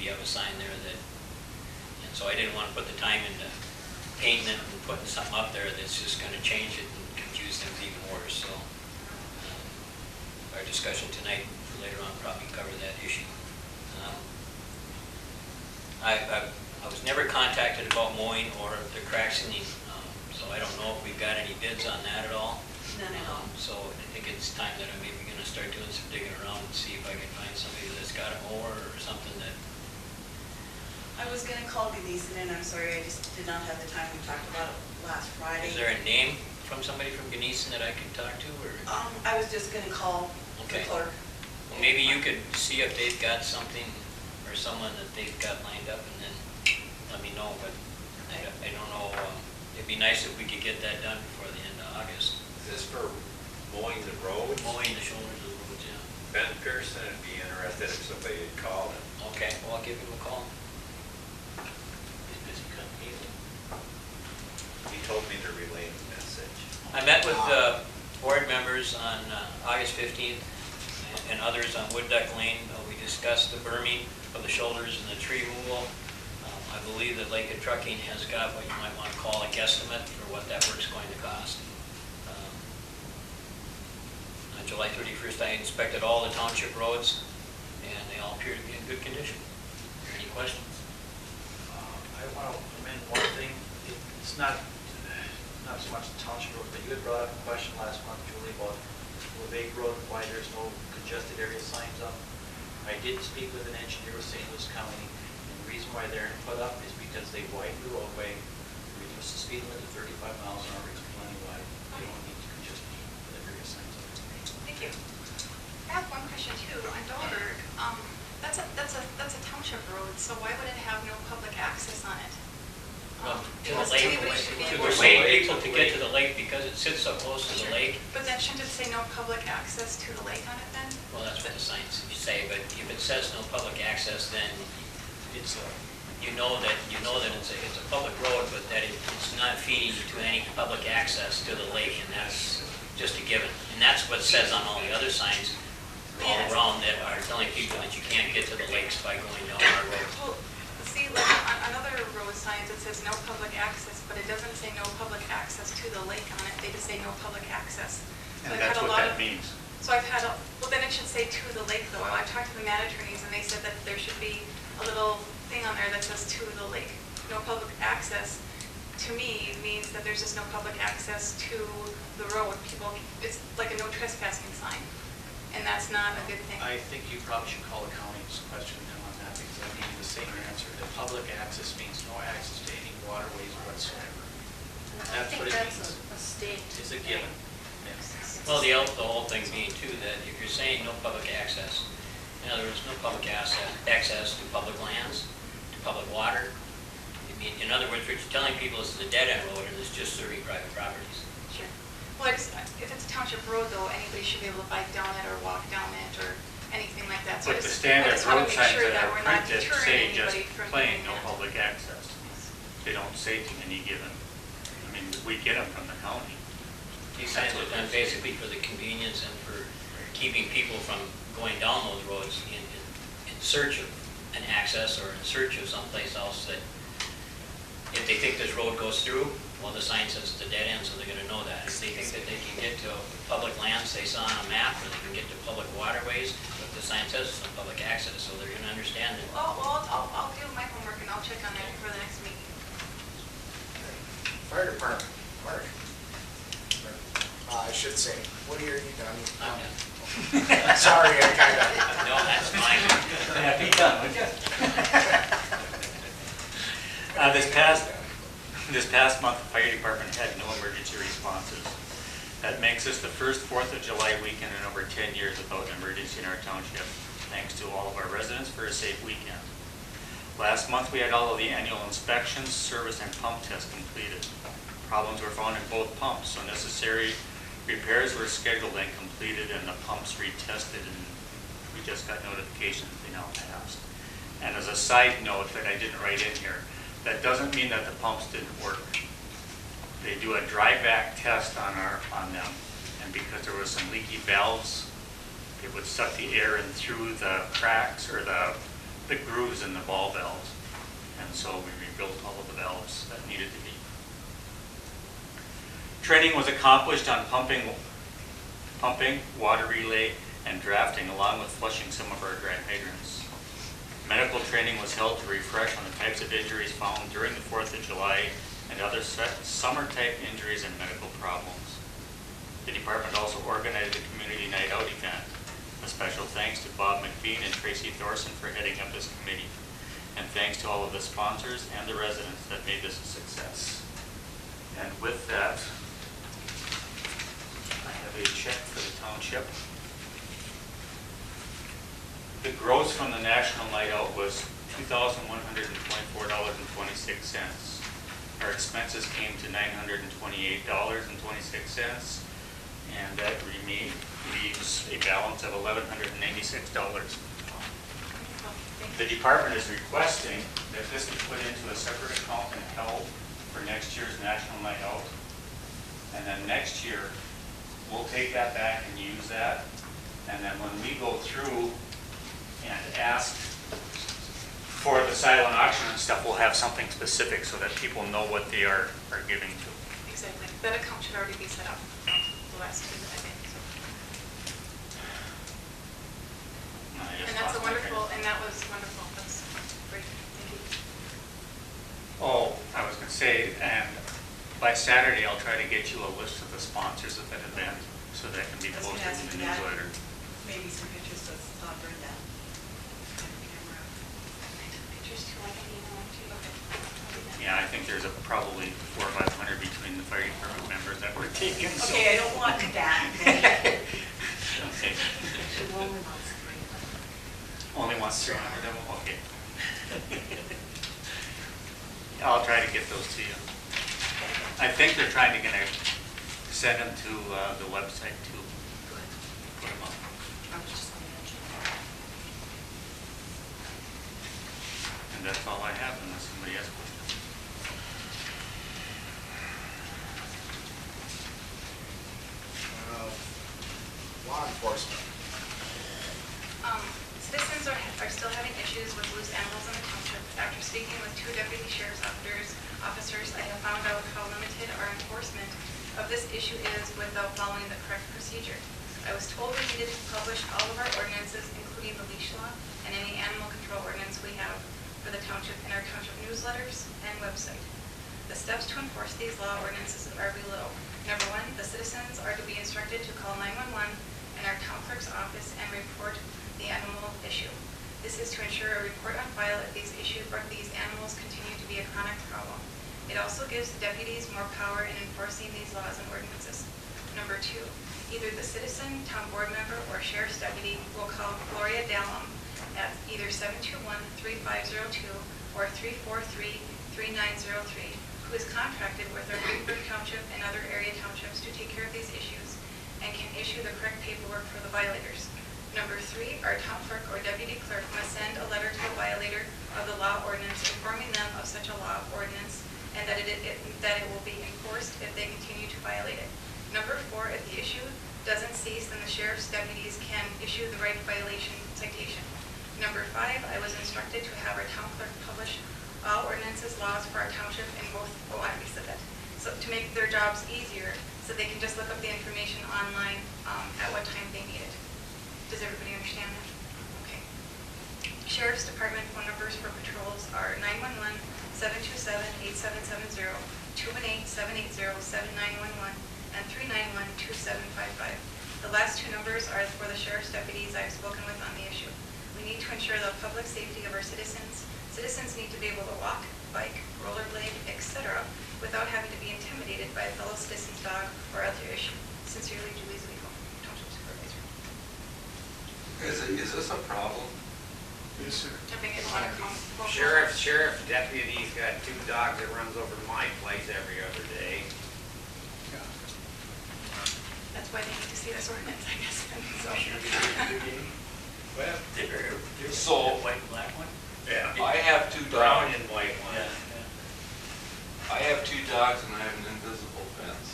you have a sign there that, and so I didn't want to put the time into painting it and putting something up there that's just going to change it and confuse things even worse. So our discussion tonight later on probably cover that issue. I was never contacted about mowing or the crack sealing, so I don't know if we've got any bids on that at all. None at all. So I think it's time that I'm maybe going to start doing some digging around and see if I can find somebody that's got a mower or something that. I was going to call Gneeson, and I'm sorry, I just did not have the time. We talked about it last Friday. Is there a name from somebody from Gneeson that I can talk to, or? I was just going to call the clerk. Well, maybe you could see if they've got something or someone that they've got lined up, and then let me know. But I don't know. It'd be nice if we could get that done before the end of August. Is this for mowing the road? Mowing the shoulders of the roads, yeah. Ben Pearson would be interested if somebody had called him. Okay, well, I'll give him a call. He's busy cutting meat. He told me to relay the message. I met with board members on August 15th and others on Wood Duck Lane. We discussed the berming of the shoulders and the tree removal. I believe that Lakehead Trucking has got what you might want to call a guesstimate for what that work's going to cost. On July 31st, I inspected all the township roads, and they all appear to be in good condition. Are there any questions? I want to amend one thing. It's not so much the township road, but you had brought up a question last month, Julie, about LeVay Road, why there's no congested area signs up. I did speak with an engineer with St. Louis County, and the reason why they're put up is because they widened the roadway, reduced the speed limit to 35 miles an hour, it's plenty wide. They don't need to just put the area signs up. Thank you. I have one question too on Dolberg. That's a township road, so why would it have no public access on it? To the Because lake, anybody should be to able persuade people to get to the lake because it sits so close to the lake. But then shouldn't it say no public access to the lake on it then? Well, that's what the signs say, but if it says no public access, then it's, you know that it's a public road, but that it's not feeding to any public access to the lake, and that's just a given. And that's what it says on all the other signs all around that are telling people that you can't get to the lakes by going down our road. Well, see, like on other road signs, it says no public access, but it doesn't say no public access to the lake on it. They just say no public access. So And that's what that means. So I've had, well then it should say to the lake though. I talked to the mat attorneys and they said that there should be a little thing on there that says to the lake. No public access to me means that there's just no public access to the road. People, it's like a no trespassing sign. And that's not a good thing. I think you probably should call the county and question them on that, because I gave you the same answer, that public access means no access to any waterways whatsoever. That's what it means. A state. It's a given. Well, the whole thing being too, that if you're saying no public access, in other words, no public access to public lands, to public water. I mean, in other words, what you're telling people is it's a dead-end road and it's just serving private properties. Sure. Well, if it's a township road though, anybody should be able to bike down it or walk down it or anything like that. So But the standard road signs that are we're not printed deterring say just anybody from plain doing no that. public access. They don't say to any given, I mean, we get them from the county. These signs are done basically for the convenience and for keeping people from going down those roads in search of an access or in search of someplace else that if they think this road goes through, well, the sign says it's a dead end, so they're going to know that. If they think that they can get to public lands they saw on a map, or they can get to public waterways, but the sign says it's no public access, so they're going to understand it. Well, I'll do my homework and I'll check on that for the next meeting. Fire department, Mark. I should say, what year are you done? I'm done. Sorry, I kind of. No, that's fine. Yeah, be done, would you? This past month, the fire department had no emergency responses. That makes us the first 4th of July weekend in over 10 years without an emergency in our township. Thanks to all of our residents for a safe weekend. Last month, we had all of the annual inspections, service, and pump tests completed. Problems were found in both pumps, so necessary repairs were scheduled and completed, and the pumps retested, and we just got notification that they now passed. And as a side note that I didn't write in here, that doesn't mean that the pumps didn't work. They do a dry back test on them, and because there was some leaky valves, it would suck the air in through the cracks or the the grooves in the ball valves. And so we rebuilt all of the valves that needed to be. Training was accomplished on pumping, water relay, and drafting, along with flushing some of our dry hydrants. Medical training was held to refresh on the types of injuries found during the 4th of July and other summer-type injuries and medical problems. The department also organized a community night out event. A special thanks to Bob McBean and Tracy Thorson for heading up this committee. And thanks to all of the sponsors and the residents that made this a success. And with that, I have a check for the township. The gross from the National Night Out was $2,124.26. Our expenses came to $928.26, and that leaves a balance of $1,196. The department is requesting that this be put into a separate account and held for next year's National Night Out. And then next year, we'll take that back and use that. And then when we go through and ask for the silent auction and stuff, we'll have something specific so that people know what they are giving to. Exactly. That account should already be set up, the last two that I made. So. And that's a wonderful, and that was wonderful. That's great. Thank you. Oh, I was going to say, and by Saturday, I'll try to get you a list of the sponsors of that event so that can be I was gonna posted ask in the you that. newsletter. Maybe some pictures of Brenda. I took pictures too, like I need one too. Okay. I'll do that. Yeah, I think there's probably 400 or 500 between the fire department members that were taken. So. Okay, I don't want that. Okay. Only wants 300 of them? Okay. I'll try to get those to you. I think they're trying to send them to the website too. Put them up. And that's all I have unless somebody has questions. Law enforcement. Citizens are still having issues with loose animals in the township. After speaking with 2 deputy sheriff's officers, I have found out how limited our enforcement of this issue is without following the correct procedure. I was told we needed to publish all of our ordinances, including the leash law and any animal control ordinance we have for the township in our township newsletters and website. The steps to enforce these law ordinances are below. Number 1, the citizens are to be instructed to call 911 in our town clerk's office and report the animal issue. This is to ensure a report on file if these animals continue to be a chronic problem. It also gives the deputies more power in enforcing these laws and ordinances. Number 2, either the citizen, town board member, or sheriff's deputy will call Gloria Dallum at either 721-3502 or 343-3903, who is contracted with our Greenberg Township and other area townships to take care of these issues and can issue the correct paperwork for the violators. Number 3, our town clerk or deputy clerk must send a letter to the violator of the law ordinance informing them of such a law ordinance and that it will be enforced if they continue to violate it. Number 4, if the issue doesn't cease, then the sheriff's deputies can issue the right violation citation. Number 5, I was instructed to have our town clerk publish all ordinances, laws for our township in both, oh, I already said that. So to make their jobs easier, so they can just look up the information online at what time they need it. Does everybody understand that? Okay. Sheriff's Department phone numbers for patrols are 911-727-8770, 218-780-7911, and 391-2755. The last 2 numbers are for the sheriff's deputies I've spoken with on the issue. We need to ensure the public safety of our citizens. Citizens need to be able to walk, bike, rollerblade, etc. without having to be intimidated by a fellow citizen's dog or other issue. Sincerely, Julie's legal township supervisor. Is this a problem? Yes, sir. Jumping in on a call. Sheriff deputy's got 2 dogs that runs over my place every other day. That's why they need to see this ordinance, I guess. Well, So, white and black one? yeah, I have 2 Brown dogs. and white one. I have 2 dogs and I have an invisible fence.